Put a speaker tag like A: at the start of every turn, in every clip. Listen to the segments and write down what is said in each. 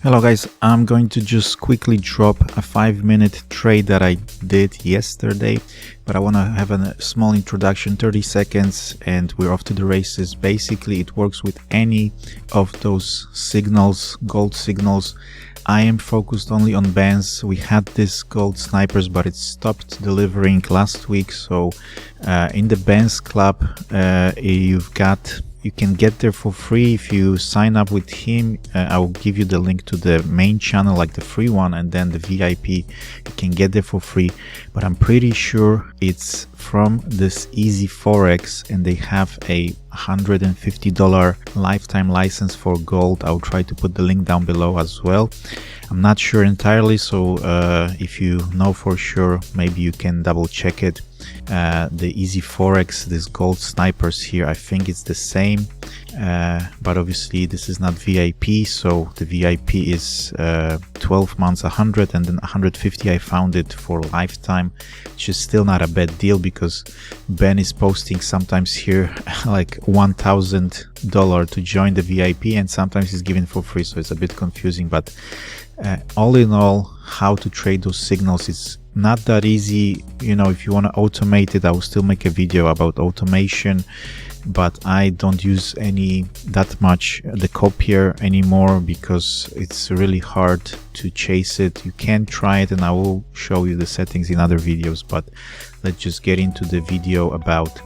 A: Hello guys, I'm going to just quickly drop a 5-minute trade that I did yesterday, but I want to have a small introduction, 30 seconds, and we're off to the races. Basically, it works with any of those signals, gold signals. I am focused only on bands. We had this gold snipers, but it stopped delivering last week. So in the bands club, you can get there for free if you sign up with him. I will give you the link to the main channel, like the free one, and then the VIP. You can get there for free, but I'm pretty sure it's from this Easy Forex, and they have a $150 lifetime license for gold. I'll try to put the link down below as well. I'm not sure entirely, so if you know for sure, maybe you can double check it. The Easy Forex, this gold snipers here, I think it's the same, but obviously this is not VIP, so the VIP is 12 months 100, and then 150 I found it for lifetime, which is still not a bad deal because Ben is posting sometimes here like $1,000 to join the VIP, and sometimes he's giving for free, so it's a bit confusing. But all in all, how to trade those signals is not that easy. You know, if you want to automate it, I will still make a video about automation, but I don't use that much the copier anymore because it's really hard to chase it. You can try it, and I will show you the settings in other videos, but let's just get into the video about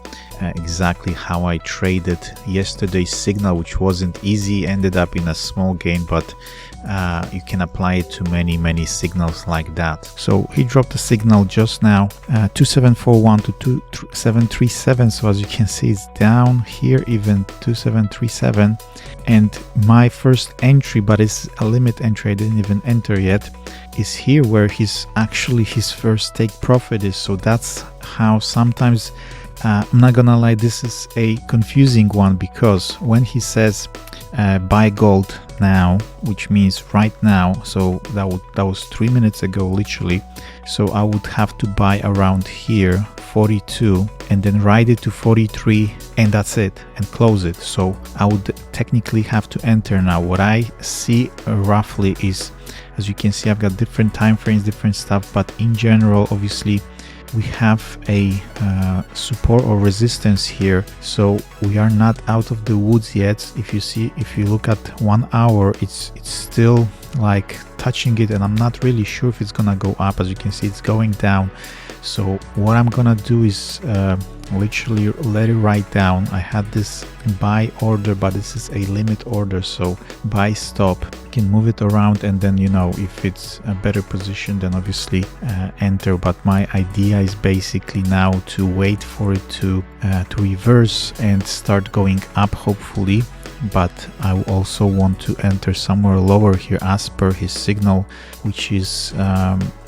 A: exactly how I traded yesterday's signal, which wasn't easy, ended up in a small gain, but you can apply it to many signals like that. So he dropped a signal just now, 2741 to 2737. So as you can see, it's down here, even 2737. And my first entry, but it's a limit entry, I didn't even enter yet, is here where his first take profit is. So that's how sometimes, I'm not gonna lie, this is a confusing one, because when he says buy gold now, which means right now, so that was 3 minutes ago literally, so I would have to buy around here 42 and then ride it to 43, and that's it, and close it. So I would technically have to enter now. What I see roughly is, as you can see, I've got different time frames, different stuff, but in general, obviously we have a support or resistance here, so we are not out of the woods yet. If you look at 1 hour, it's still like touching it, and I'm not really sure if it's gonna go up. As you can see, it's going down. So what I'm gonna do is literally let it right down. I had this buy order, but this is a limit order, so buy stop, you can move it around, and then, you know, if it's a better position, then obviously enter. But my idea is basically now to wait for it to reverse and start going up, hopefully. But I also want to enter somewhere lower here as per his signal, which is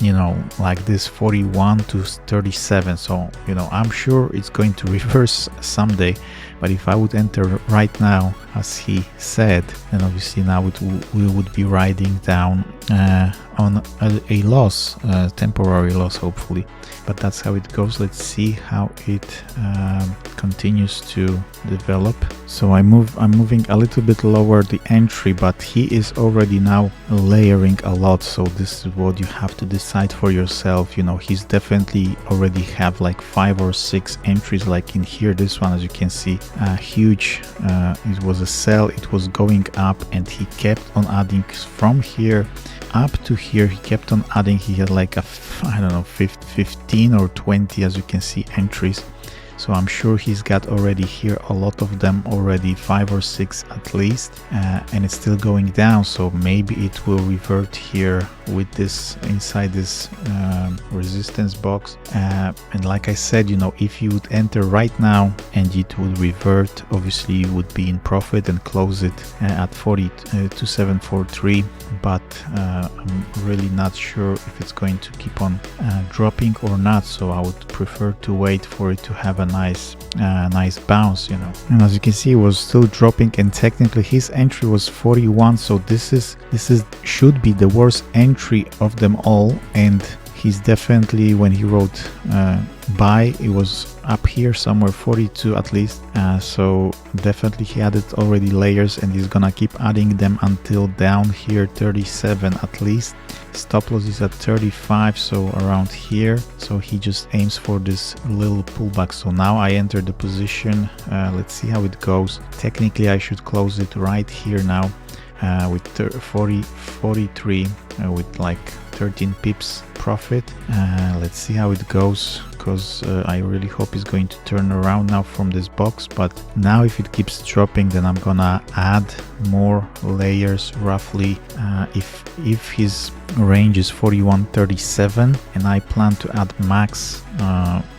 A: you know, like this 41 to 37. So, you know, I'm sure it's going to reverse someday, but if I would enter right now, as he said, then obviously now we would be riding down on a loss, temporary loss, hopefully. But that's how it goes. Let's see how it continues to develop. So I'm moving a little bit lower the entry, but he is already now layering a lot. So this is what you have to decide for yourself. You know, he's definitely already have like 5 or 6 entries, like in here, this one, as you can see, huge. It was a sell, it was going up, and he kept on adding from here up to here. He kept on adding. He had like I don't know, 15 or 20, as you can see, entries. So I'm sure he's got already here a lot of them already, 5 or 6 at least, and it's still going down. So maybe it will revert here with this inside this resistance box, and like I said, you know, if you would enter right now and it would revert, obviously you would be in profit and close it at 2743. But I'm really not sure if it's going to keep on dropping or not, so I would prefer to wait for it to have a nice bounce, you know. And as you can see, it was still dropping, and technically his entry was 41, so this should be the worst entry of them all, and he's definitely, when he wrote buy, it was up here somewhere 42 at least, so definitely he added already layers, and he's gonna keep adding them until down here 37 at least. Stop loss is at 35, so around here, so he just aims for this little pullback. So now I enter the position. Let's see how it goes. Technically I should close it right here now with 43 with like 13 pips profit. Let's see how it goes, because I really hope it's going to turn around now from this box. But now if it keeps dropping, then I'm gonna add more layers roughly. If his range is 41.37 and I plan to add max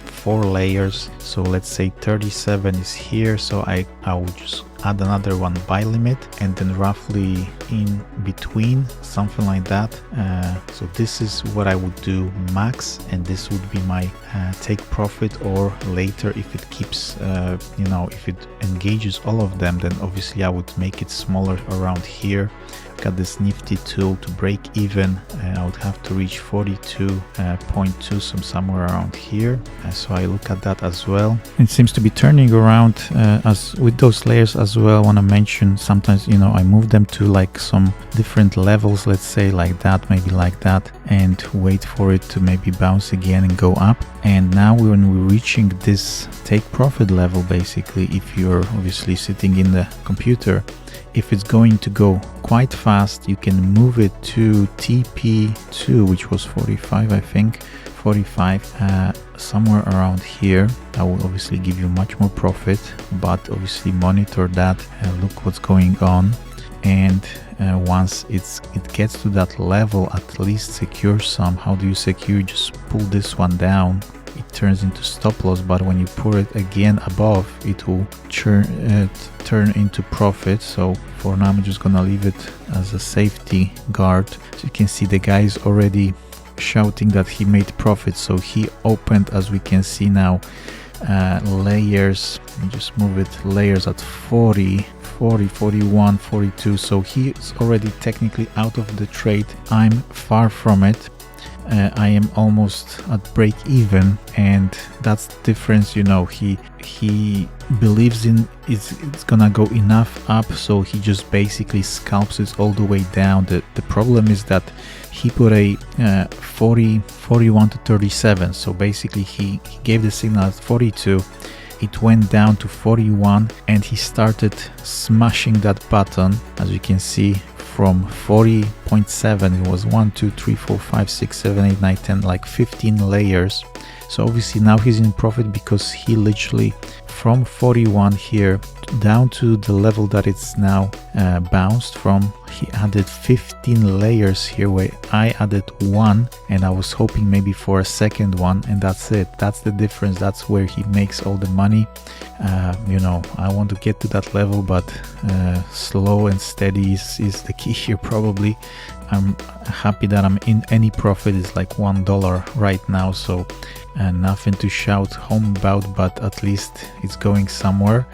A: 4 layers, so let's say 37 is here, so I will just add another one buy limit, and then roughly in between, something like that. So this is what I would do max, and this would be my take profit. Or later, if it keeps you know, if it engages all of them, then obviously I would make it smaller around here. Got this nifty tool to break even. I would have to reach 42.2, somewhere around here. So I look at that as well. It seems to be turning around as with those layers as well. I want to mention, sometimes, you know, I move them to like some different levels, let's say like that, maybe like that, and wait for it to maybe bounce again and go up. And now when we're reaching this take profit level, basically, if you're obviously sitting in the computer, if it's going to go quite fast, you can move it to TP2, which was 45, I think, 45, somewhere around here. That will obviously give you much more profit, but obviously monitor that and look what's going on. And once it gets to that level, at least secure some. How do you secure? Just pull this one down, it turns into stop loss, but when you pull it again above, it will turn into profit. So for now I'm just gonna leave it as a safety guard. So you can see the guy is already shouting that he made profit, so he opened, as we can see now, layers. Let me just move it, layers at 40, 41, 42, so he's already technically out of the trade. I'm far from it. I am almost at break even, and that's the difference. You know, he believes in it's gonna go enough up, so he just basically scalps it all the way down. The problem is that he put a 41 to 37, so basically he gave the signal at 42. It went down to 41 and he started smashing that button. As you can see, from 40.7, it was 1, 2, 3, 4, 5, 6, 7, 8, 9, 10, like 15 layers. So obviously now he's in profit, because he literally from 41 here down to the level that it's now bounced from, he added 15 layers here, where I added 1, and I was hoping maybe for a second one, and that's it. That's the difference. That's where he makes all the money. You know, I want to get to that level, but slow and steady is the key here probably. I'm happy that I'm in any profit. It's like $1 right now, so nothing to shout home about, but at least it's going somewhere.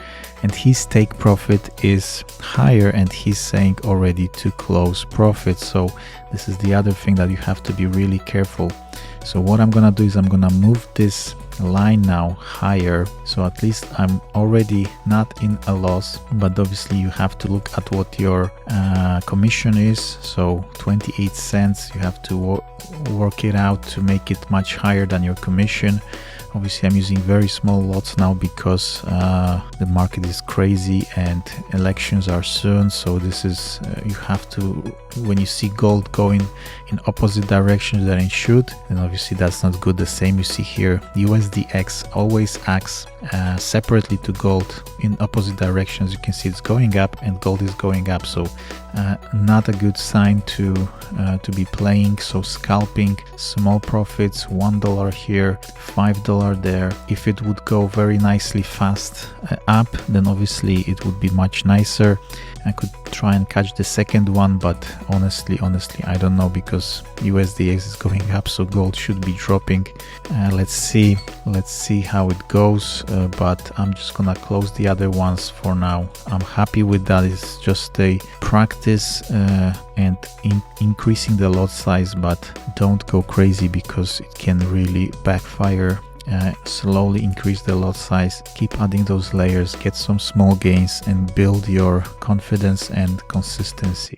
A: And his take profit is higher, and he's saying already to close profit. So this is the other thing that you have to be really careful. So what I'm gonna do is I'm gonna move this line now higher, so at least I'm already not in a loss. But obviously you have to look at what your commission is. So 28 cents, you have to work it out to make it much higher than your commission. Obviously I'm using very small lots now, because the market is crazy and elections are soon. So this is you have to, when you see gold going in opposite directions than it should, then obviously that's not good. The same you see here, USDX always acts separately to gold in opposite directions. You can see it's going up and gold is going up, so not a good sign to be playing. So scalping, small profits, $1 here, $5 dollar there. If it would go very nicely fast up, then obviously it would be much nicer. I could try and catch the second one, but honestly I don't know, because USDX is going up, so gold should be dropping. Let's see how it goes, but I'm just gonna close the other ones for now. I'm happy with that. It's just a practice and increasing the lot size, but don't go crazy because it can really backfire. Slowly increase the lot size, keep adding those layers, get some small gains, and build your confidence and consistency.